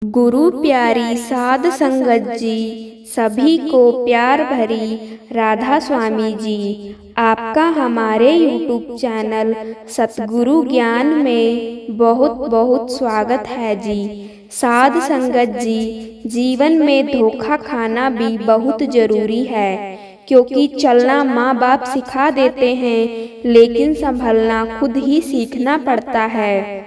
गुरु प्यारी साध संगत जी, सभी को प्यार भरी राधा स्वामी जी। आपका हमारे YouTube चैनल सतगुरु ज्ञान में बहुत बहुत स्वागत है जी। साध संगत जी, जीवन में धोखा खाना भी बहुत जरूरी है, क्योंकि चलना माँ बाप सिखा देते हैं, लेकिन संभलना खुद ही सीखना पड़ता है।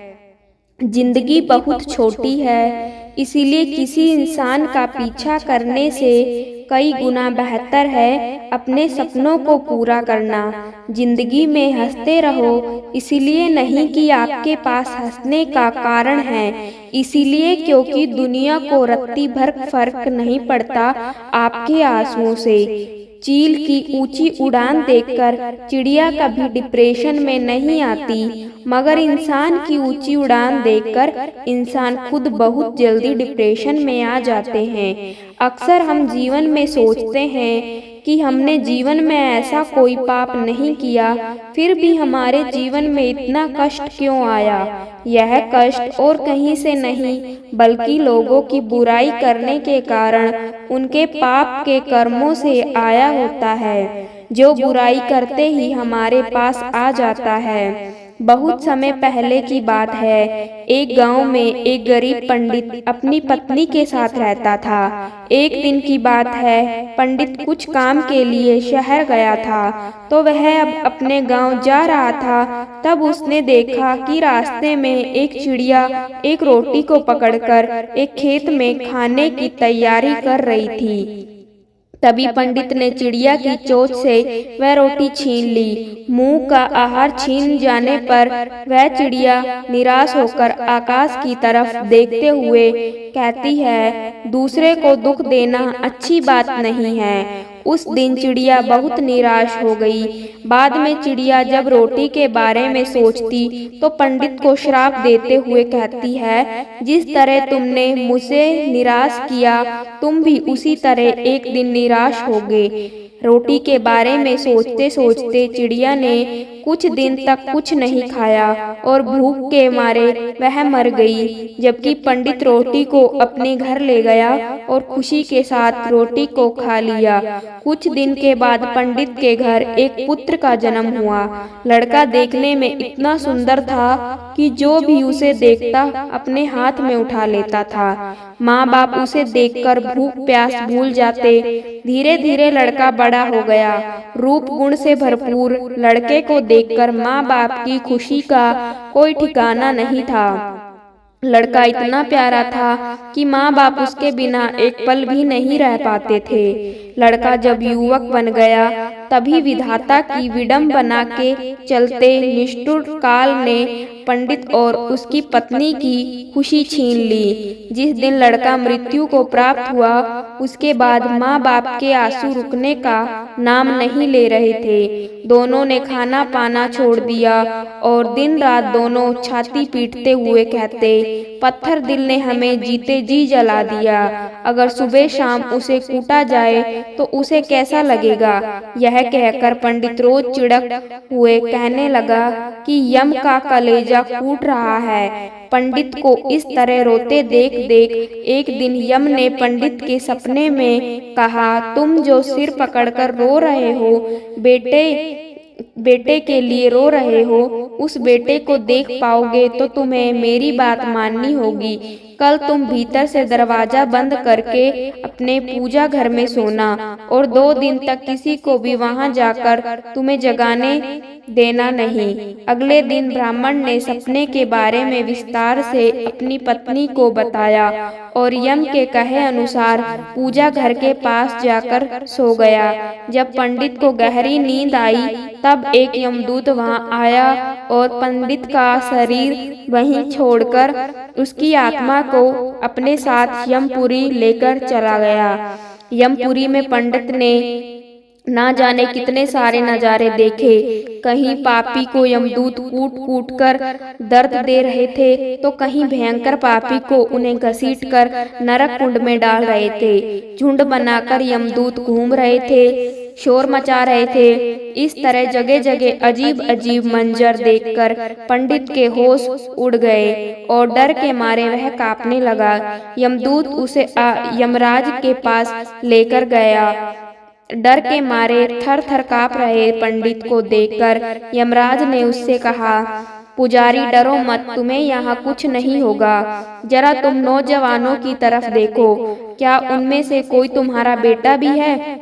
जिंदगी बहुत छोटी है, इसीलिए किसी इंसान का पीछा करने से कई गुना बेहतर है अपने सपनों को पूरा करना। जिंदगी में हंसते रहो, इसीलिए नहीं कि आपके पास हंसने का कारण है, इसीलिए क्योंकि दुनिया को रत्ती भर फर्क नहीं पड़ता आपके आंसुओं से। चील की ऊंची उड़ान देखकर चिड़िया कभी डिप्रेशन में नहीं आती, मगर इंसान की ऊंची उड़ान देखकर इंसान खुद बहुत जल्दी डिप्रेशन में आ जाते हैं। अक्सर हम जीवन में सोचते हैं कि हमने जीवन में ऐसा कोई पाप नहीं किया, फिर भी हमारे जीवन में इतना कष्ट क्यों आया। यह कष्ट और कहीं से नहीं, बल्कि लोगों की बुराई करने के कारण उनके पाप के कर्मों से आया होता है, जो बुराई करते ही हमारे पास आ जाता है। बहुत समय पहले की बात है, एक गांव में एक गरीब पंडित अपनी पत्नी के साथ रहता था। एक दिन की बात है, पंडित कुछ काम के लिए शहर गया था, तो वह अब अपने गांव जा रहा था। तब उसने देखा कि रास्ते में एक चिड़िया एक रोटी को पकड़कर एक खेत में खाने की तैयारी कर रही थी। तभी पंडित ने चिड़िया की चोंच से वह रोटी छीन ली। मुंह का आहार छीन जाने पर वह चिड़िया निराश होकर आकाश की तरफ देखते हुए कहती है, दूसरे को दुख देना अच्छी बात नहीं है। उस दिन चिड़िया बहुत निराश हो गई। बाद में चिड़िया जब रोटी के बारे में सोचती तो पंडित को श्राप देते हुए कहती है, जिस तरह तुमने मुझे निराश किया, तुम भी उसी तरह एक दिन निराश होगे। रोटी के बारे में सोचते सोचते चिड़िया ने कुछ दिन तक कुछ नहीं खाया और भूख के मारे वह मर गई। जबकि पंडित रोटी को अपने घर ले गया और खुशी के साथ रोटी को खा लिया। कुछ दिन के बाद पंडित के घर एक पुत्र का जन्म हुआ। लड़का देखने में इतना सुंदर था कि जो भी उसे देखता अपने हाथ में उठा लेता था। माँ बाप उसे देखकर भूख प्यास भूल जाते। धीरे धीरे लड़का बड़ा हो गया। रूप गुण से भरपूर लड़के को देखकर माँ बाप की खुशी का कोई ठिकाना नहीं था। लड़का इतना प्यारा था कि माँ बाप उसके बिना एक पल भी नहीं रह पाते थे। लड़का जब युवक बन गया, तभी विधाता की विडंबना के चलते निष्ठुर काल ने पंडित और उसकी पत्नी की खुशी छीन ली। जिस दिन लड़का मृत्यु को प्राप्त हुआ, उसके बाद माँ बाप के आंसू रुकने का नाम नहीं ले रहे थे। दोनों ने खाना पाना छोड़ दिया और दिन रात दोनों छाती पीटते हुए कहते, पत्थर दिल ने हमें जीते जी जला दिया। अगर सुबह शाम उसे कूटा जाए तो उसे कैसा लगेगा। यह कहकर पंडित रोज चिढ़क हुए कहने लगा कि यम का कलेजा कूट रहा है। पंडित को इस तरह रोते देख देख एक दिन यम ने पंडित के सपने में कहा, तुम जो सिर पकड़कर रो रहे हो, बेटे के लिए रो रहे हो, उस बेटे को देख पाओगे तो तुम्हें मेरी बात माननी होगी। कल तुम भीतर से दरवाजा बंद करके अपने पूजा घर में सोना और 2 दिन तक किसी को भी वहां जाकर तुम्हें जगाने देना नहीं। अगले दिन ब्राह्मण ने सपने के बारे में विस्तार से अपनी पत्नी को बताया और यम के कहे अनुसार पूजा घर के पास जाकर सो गया। जब पंडित को गहरी नींद आई, तब एक यमदूत वहां आया और पंडित का शरीर वहीं छोड़कर उसकी आत्मा को अपने साथ यमपुरी लेकर चला गया। यमपुरी में पंडित ने ना जाने कितने सारे नजारे देखे। कहीं पापी को यमदूत कूट कूट कर दर्द दे रहे थे, तो कहीं भयंकर पापी को उन्हें घसीट कर नरक कुंड में डाल रहे थे। झुंड बनाकर यमदूत घूम रहे थे। शोर मचा रहे थे। इस तरह जगह जगह अजीब अजीब मंजर देखकर पंडित के होश उड़ गए और डर के मारे वह कांपने लगा। यमदूत उसे यमराज के पास लेकर गया। डर के मारे थर थर कांप रहे पंडित को देखकर यमराज ने उससे कहा, पुजारी डरो मत, तुम्हें यहाँ कुछ नहीं होगा। जरा तुम नौजवानों की तरफ देखो, क्या उनमें से कोई तुम्हारा बेटा भी है?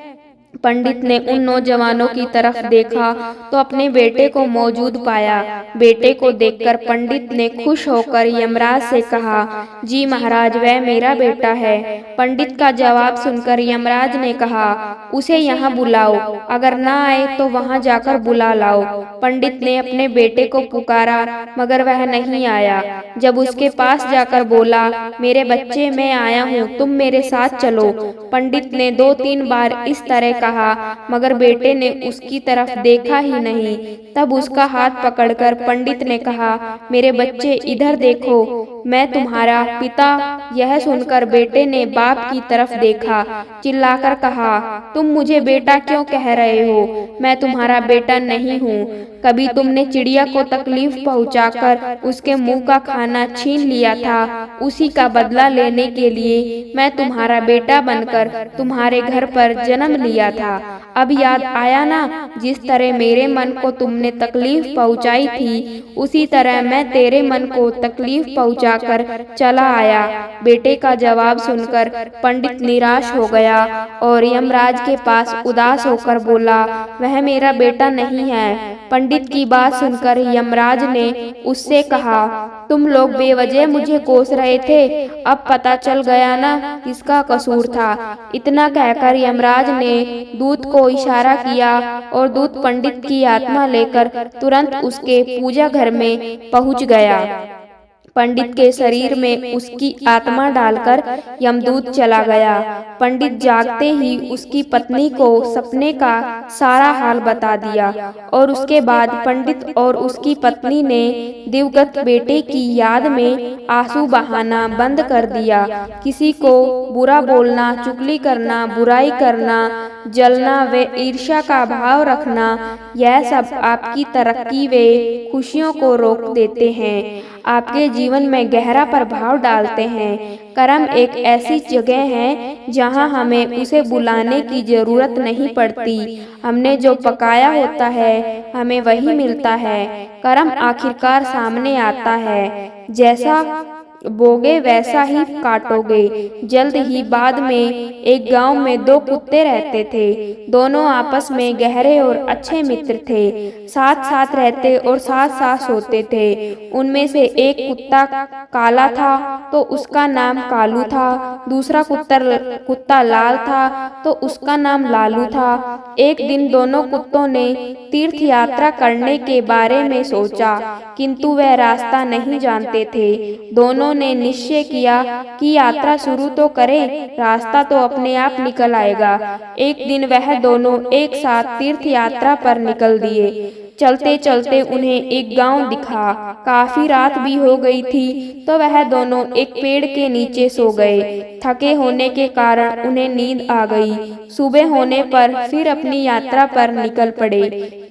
पंडित ने उन नौजवानों की तरफ देखा तो अपने बेटे को मौजूद पाया। बेटे को देखकर पंडित ने खुश होकर यमराज से कहा, जी महाराज, वह मेरा बेटा है। पंडित का जवाब सुनकर यमराज ने कहा, उसे यहाँ बुलाओ, अगर ना आए तो वहाँ जाकर बुला लाओ। पंडित ने अपने बेटे को पुकारा मगर वह नहीं आया। जब उसके पास जाकर बोला, मेरे बच्चे, मैं आया हूँ, तुम मेरे साथ चलो। पंडित ने 2-3 बार इस तरह कहा मगर बेटे ने उसकी तरफ देखा ही नहीं। तब उसका हाथ पकड़कर पंडित ने कहा, मेरे बच्चे इधर देखो, मैं तुम्हारा पिता। यह सुनकर बेटे ने बाप की तरफ देखा, चिल्लाकर कहा, तुम मुझे बेटा क्यों कह रहे हो? मैं तुम्हारा बेटा नहीं हूँ। कभी तुमने चिड़िया को तकलीफ पहुँचाकर उसके मुंह का खाना छीन लिया था, उसी का बदला लेने के लिए मैं तुम्हारा बेटा बनकर तुम्हारे घर पर जन्म लिया था। अब याद आया ना, जिस तरह मेरे मन को तुमने तकलीफ पहुंचाई थी, उसी तरह मैं तेरे मन को तकलीफ पहुंचाकर चला आया। बेटे का जवाब सुनकर पंडित निराश हो गया और यमराज के पास उदास होकर बोला, वह मेरा बेटा नहीं है। पंडित की बात सुनकर यमराज ने उससे कहा, तुम लोग बेवजह मुझे कोस रहे थे, अब पता चल गया ना किसका कसूर था। इतना कहकर यमराज ने दूत को इशारा किया और दूत पंडित की आत्मा लेकर तुरंत उसके पूजा घर में पहुंच गया। पंडित के शरीर में उसकी आत्मा डालकर यमदूत चला गया। पंडित जागते ही उसकी पत्नी को सपने का सारा हाल बता दिया और उसके बाद पंडित और उसकी पत्नी ने दिवंगत बेटे की याद में आंसू बहाना बंद कर दिया। किसी को बुरा बोलना, चुगली करना, बुराई करना, जलना व ईर्ष्या का भाव रखना, यह सब आपकी तरक्की व खुशियों को रोक देते हैं, आपके जीवन में गहरा प्रभाव डालते हैं। कर्म एक ऐसी जगह है जहां हमें उसे बुलाने की जरूरत नहीं पड़ती। हमने जो पकाया होता है हमें वही मिलता है। कर्म आखिरकार सामने आता है, जैसा बोगे वैसा ही काटोगे। जल्द ही बाद में एक गांव में 2 कुत्ते रहते थे। दोनों आपस में गहरे और अच्छे मित्र थे, साथ साथ रहते और साथ साथ सोते थे। उनमें से एक कुत्ता काला था तो उसका नाम कालू था, दूसरा कुत्ता लाल था तो उसका नाम लालू था। एक दिन दोनों कुत्तों ने तीर्थ यात्रा करने के बारे में सोचा, किंतु वह रास्ता नहीं जानते थे। दोनों ने निश्चय किया कि यात्रा शुरू तो करें, रास्ता तो अपने आप निकल आएगा। एक दिन वह दोनों एक साथ तीर्थ यात्रा पर निकल दिए। चलते चलते उन्हें एक गांव दिखा। काफी रात भी हो गई थी तो वह दोनों एक पेड़ के नीचे सो गए। थके होने के कारण उन्हें नींद आ गई। सुबह होने पर फिर अपनी यात्रा पर निकल पड़े।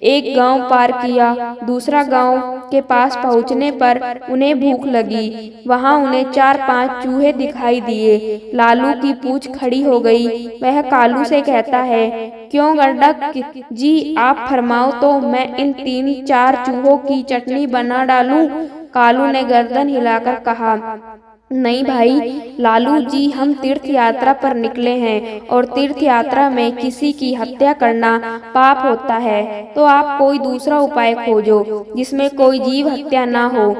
एक गांव पार किया, दूसरा गांव के पास पहुंचने पर उन्हें भूख लगी। वहां उन्हें 4-5 चूहे दिखाई दिए। लालू की पूंछ खड़ी हो गई। वह कालू से कहता है, क्यों गंडक जी, आप फरमाओ तो मैं इन 3-4 चूहों की चटनी बना डालूं। कालू ने गर्दन हिलाकर कहा, नहीं भाई लालू जी, हम तीर्थ यात्रा पर निकले हैं और तीर्थ यात्रा में किसी की हत्या करना पाप होता है, तो आप कोई दूसरा उपाय खोजो जिसमें कोई जीव हत्या ना हो,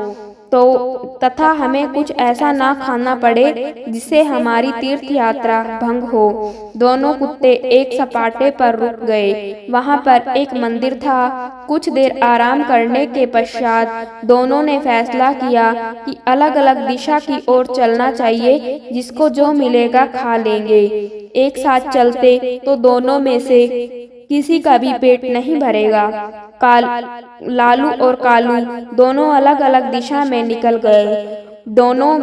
तो तथा हमें कुछ ऐसा ना खाना पड़े जिससे हमारी तीर्थ यात्रा भंग हो। दोनों कुत्ते एक सपाटे पर रुक गए। वहां पर एक मंदिर था। कुछ देर आराम करने के पश्चात दोनों ने फैसला किया कि अलग अलग दिशा की ओर चलना चाहिए, जिसको जो मिलेगा खा लेंगे। एक साथ चलते तो दोनों में से किसी का भी पेट नहीं भरेगा। लालू और कालू दोनों अलग अलग दिशा में निकल गए। दोनों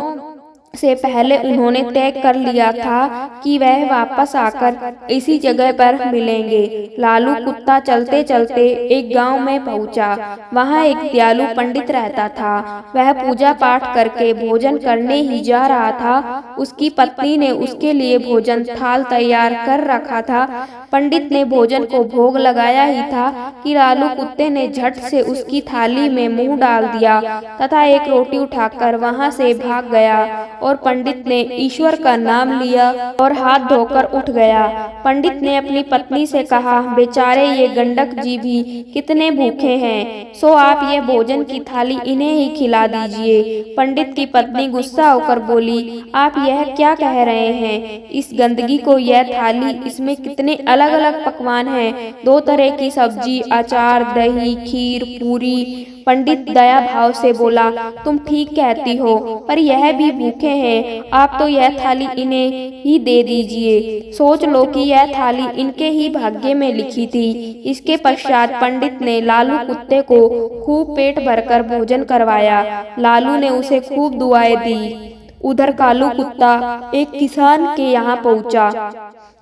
से पहले उन्होंने तय कर लिया था कि वह वापस आकर इसी जगह पर मिलेंगे। लालू कुत्ता चलते चलते एक गांव में पहुंचा। वहां एक दयालु पंडित रहता था। वह पूजा पाठ करके भोजन करने ही जा रहा था। उसकी पत्नी ने उसके लिए भोजन थाल तैयार कर रखा था। पंडित ने भोजन को भोग लगाया ही था कि लालू कुत्ते ने झट से उसकी थाली में मुंह डाल दिया तथा एक रोटी उठाकर वहां से भाग गया और पंडित ने ईश्वर का नाम लिया और हाथ धोकर उठ गया। पंडित ने अपनी पत्नी से कहा, बेचारे ये गंडक जी भी कितने भूखे हैं, सो आप ये भोजन की थाली इन्हें ही खिला दीजिए। पंडित की पत्नी गुस्सा होकर बोली, आप यह क्या कह रहे हैं? इस गंदगी को यह थाली, इसमें कितने अलग अलग पकवान हैं, 2 तरह की सब्जी, अचार, दही, खीर, पूरी। पंडित दया भाव से बोला, तुम ठीक कहती हो, पर यह भी भूखे हैं, आप तो यह थाली इन्हें ही दे दीजिए। सोच लो कि यह थाली इनके ही भाग्य में लिखी थी। इसके पश्चात पंडित ने लालू कुत्ते को खूब पेट भरकर भोजन करवाया। लालू ने उसे खूब दुआएं दी। उधर कालू कुत्ता एक किसान के यहाँ पहुँचा।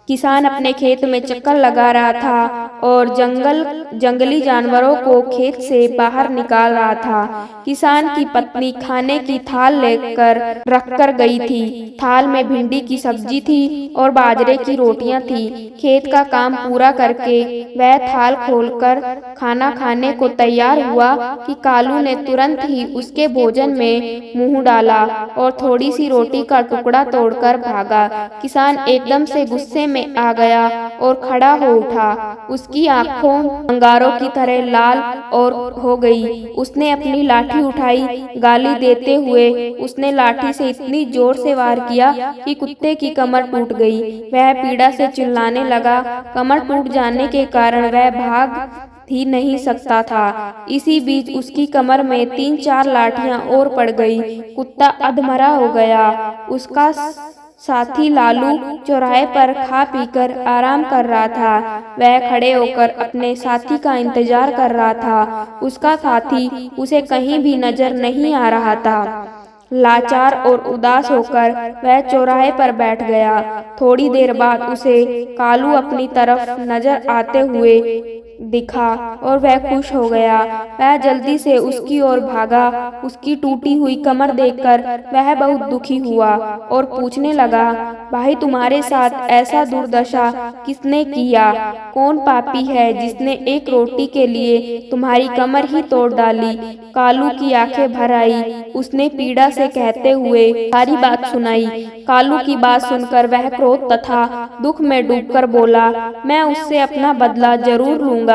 किसान अपने खेत में चक्कर लगा रहा था और जंगली जानवरों को खेत से बाहर निकाल रहा था। किसान की पत्नी खाने की थाल लेकर रखकर गई थी। थाल में भिंडी की सब्जी थी और बाजरे की रोटियां थी। खेत का काम पूरा करके वह थाल खोलकर खाना खाने को तैयार हुआ कि कालू ने तुरंत ही उसके भोजन में मुंह डाला और थोड़ी सी रोटी का टुकड़ा तोड़कर भागा। किसान एकदम से गुस्से में आ गया और खड़ा हो उठा। उसकी आंखों अंगारों की तरह लाल और हो गई। उसने अपनी लाठी उठाई। गाली देते हुए उसने लाठी से इतनी जोर से वार किया कि कुत्ते की कमर टूट गई। वह पीड़ा से चिल्लाने लगा। कमर टूट जाने के कारण वह भाग ही नहीं सकता था। इसी बीच उसकी कमर में 3-4 लाठियां और पड़ गई। कुत्ता अधमरा हो गया। उसका साथी लालू चौराहे पर खा पीकर आराम कर रहा था। वह खड़े होकर अपने साथी का इंतजार कर रहा था। उसका साथी उसे कहीं भी नजर नहीं आ रहा था। लाचार और उदास होकर वह चौराहे पर बैठ गया। थोड़ी देर बाद उसे कालू अपनी तरफ नजर आते हुए दिखा और वह खुश हो गया। वह जल्दी से उसकी ओर भागा। उसकी टूटी हुई कमर देखकर वह बहुत दुखी हुआ और पूछने लगा, भाई तुम्हारे साथ ऐसा दुर्दशा किसने किया? कौन पापी है जिसने एक रोटी के लिए तुम्हारी कमर ही तोड़ डाली? कालू की आंखें भर आई। उसने पीड़ा से कहते हुए सारी बात सुनाई। कालू की बात सुनकर वह क्रोध तथा दुख में डूबकर बोला, मैं उससे अपना बदला जरूर लूंगा।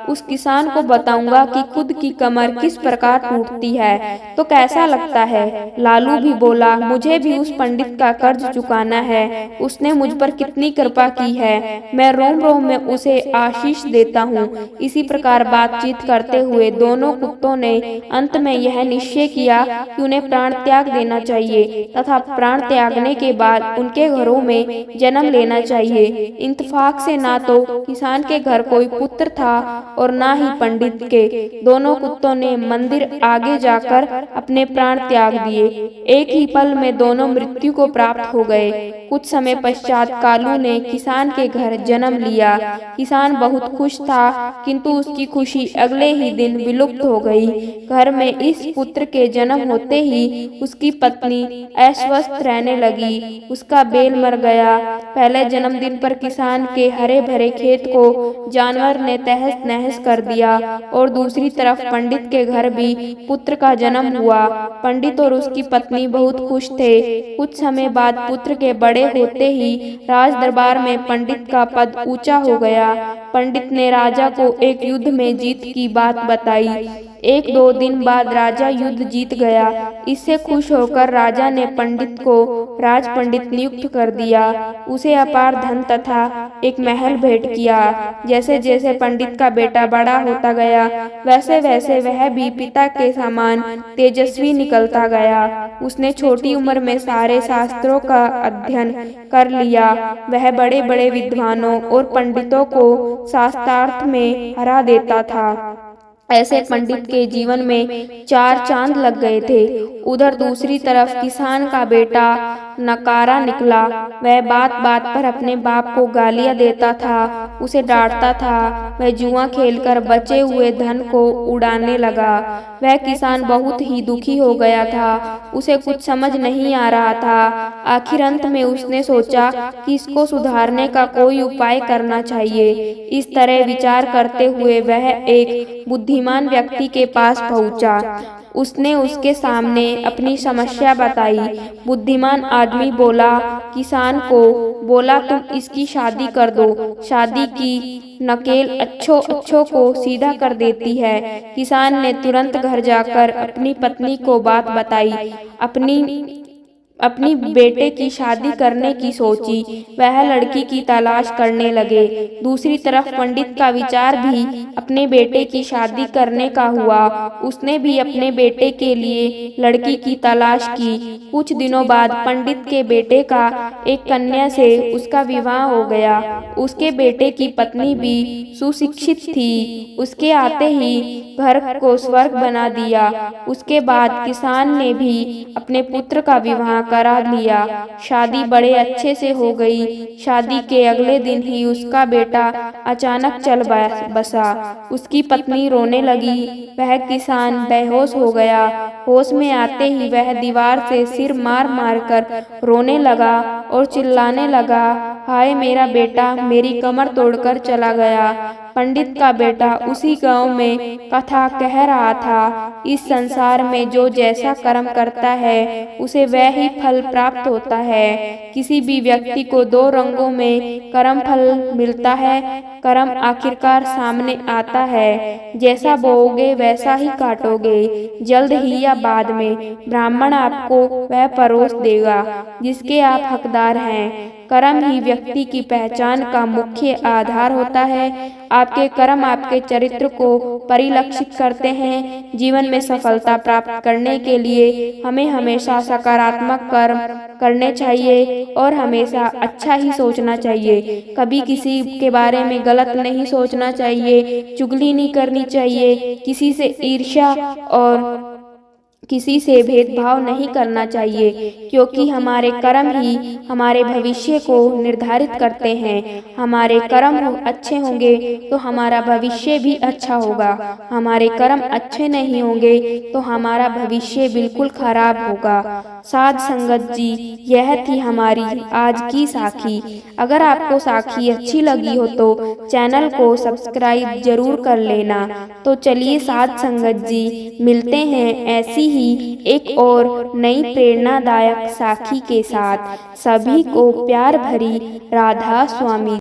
उस किसान को बताऊंगा कि खुद की कमर किस प्रकार टूटती है, तो कैसा लगता है। लालू भी बोला, मुझे भी उस पंडित का कर्ज चुकाना है। उसने मुझ पर कितनी कृपा की है, मैं रोम रोम में उसे आशीष देता हूँ। इसी प्रकार बातचीत करते हुए दोनों कुत्तों ने अंत में यह निश्चय किया कि उन्हें प्राण त्याग देना चाहिए तथा प्राण त्यागने के बाद उनके घरों में जन्म लेना चाहिए। इत्तेफाक से ना तो किसान के घर कोई पुत्र था और ना ही पंडित के। दोनों कुत्तों ने मंदिर आगे जाकर अपने प्राण त्याग दिए। एक ही पल में दोनों मृत्यु को प्राप्त हो गए। कुछ समय पश्चात कालू ने किसान के घर जन्म लिया। किसान बहुत खुश था, किंतु उसकी खुशी अगले ही दिन विलुप्त हो गई। घर में इस पुत्र के जन्म होते ही उसकी पत्नी अस्वस्थ रहने लगी। उसका बेल मर गया। पहले जन्मदिन पर किसान के हरे भरे खेत को जानवर ने तहस नहस कर दिया और दूसरी तरफ पंडित के घर भी पुत्र का जन्म हुआ। पंडित और उसकी पत्नी बहुत खुश थे। कुछ समय बाद पुत्र के बड़े होते ही राज दरबार में पंडित का पद ऊंचा हो गया। पंडित ने राजा को एक युद्ध में जीत की बात बताई। 1-2 दिन बाद राजा युद्ध जीत गया। इससे खुश होकर राजा ने पंडित को राज पंडित नियुक्त कर दिया। उसे अपार धन तथा एक महल भेंट किया। जैसे जैसे पंडित का बेटा बड़ा होता गया, वैसे वैसे वह भी पिता के समान तेजस्वी निकलता गया। उसने छोटी उम्र में सारे शास्त्रों का अध्ययन कर लिया। वह बड़े बड़े विद्वानों और पंडितों को शास्त्रार्थ में हरा देता था। ऐसे पंडित के जीवन में चार चांद लग गए थे। उधर दूसरी तरफ किसान का बेटा नकारा निकला। वह बात बात पर अपने बाप को गालियां देता था, उसे डांटता था। वह जुआ खेलकर बचे हुए धन को उड़ाने लगा। वह किसान बहुत ही दुखी हो गया था, उसे कुछ समझ नहीं आ रहा था। आखिर अंत में उसने सोचा कि इसको सुधारने का कोई उपाय करना चाहिए। इस तरह विचार करते हुए वह एक बुद्धिमान व्यक्ति के पास पहुंचा। उसने उसके सामने अपनी समस्या बताई। बुद्धिमान आदमी बोला किसान को, बोला तुम इसकी शादी कर दो। शादी की नकेल अच्छों को सीधा कर देती है। किसान ने तुरंत घर जाकर अपनी पत्नी को बात बताई, अपनी बेटे की शादी करने की सोची। वह लड़की की तलाश करने लगे। दूसरी तरफ पंडित का विचार भी अपने बेटे की शादी करने का हुआ। उसने भी अपने बेटे के लिए लड़की की तलाश की। कुछ दिनों बाद पंडित के बेटे का एक कन्या से उसका विवाह हो गया। उसके बेटे की पत्नी भी सुशिक्षित थी। उसके आते ही घर को स्वर्ग बना दिया। उसके बाद किसान ने भी अपने पुत्र का विवाह करा लिया। शादी बड़े अच्छे से हो गई। शादी के अगले दिन ही उसका बेटा अचानक चल बसा। उसकी पत्नी रोने लगी। वह किसान बेहोश हो गया। होश में आते ही वह दीवार से सिर मार मार कर रोने लगा और चिल्लाने लगा, हाय मेरा बेटा मेरी कमर तोड़कर चला गया। पंडित का बेटा उसी गांव में कथा कह रहा था, इस संसार में जो जैसा कर्म करता है उसे वह ही फल प्राप्त होता है। किसी भी व्यक्ति को दो रंगों में कर्म फल मिलता है। कर्म आखिरकार सामने आता है। जैसा बोओगे वैसा ही काटोगे। जल्द ही या बाद में ब्राह्मण आपको वह परोस देगा जिसके आप हकदार हैं। कर्म ही व्यक्ति की पहचान का मुख्य आधार होता है। आपके कर्म आपके चरित्र को परिलक्षित करते हैं। जीवन में सफलता प्राप्त करने के लिए हमें हमेशा सकारात्मक कर्म करने चाहिए और हमेशा अच्छा ही सोचना चाहिए। कभी किसी के बारे में गलत नहीं सोचना चाहिए, चुगली नहीं करनी चाहिए, किसी से ईर्ष्या और किसी से भेदभाव नहीं करना चाहिए, क्योंकि हमारे कर्म ही हमारे भविष्य को निर्धारित करते हैं। हमारे कर्म अच्छे होंगे तो हमारा भविष्य भी अच्छा होगा। हमारे कर्म अच्छे नहीं होंगे तो हमारा भविष्य बिल्कुल खराब होगा। साध संगत जी, यह थी हमारी आज की साखी। अगर आपको साखी अच्छी लगी हो तो चैनल को सब्सक्राइब जरूर कर लेना। तो चलिए साध संगत जी, मिलते हैं ऐसी ही एक और नई प्रेरणादायक साखी के साथ। सभी को प्यार भरी राधा स्वामी।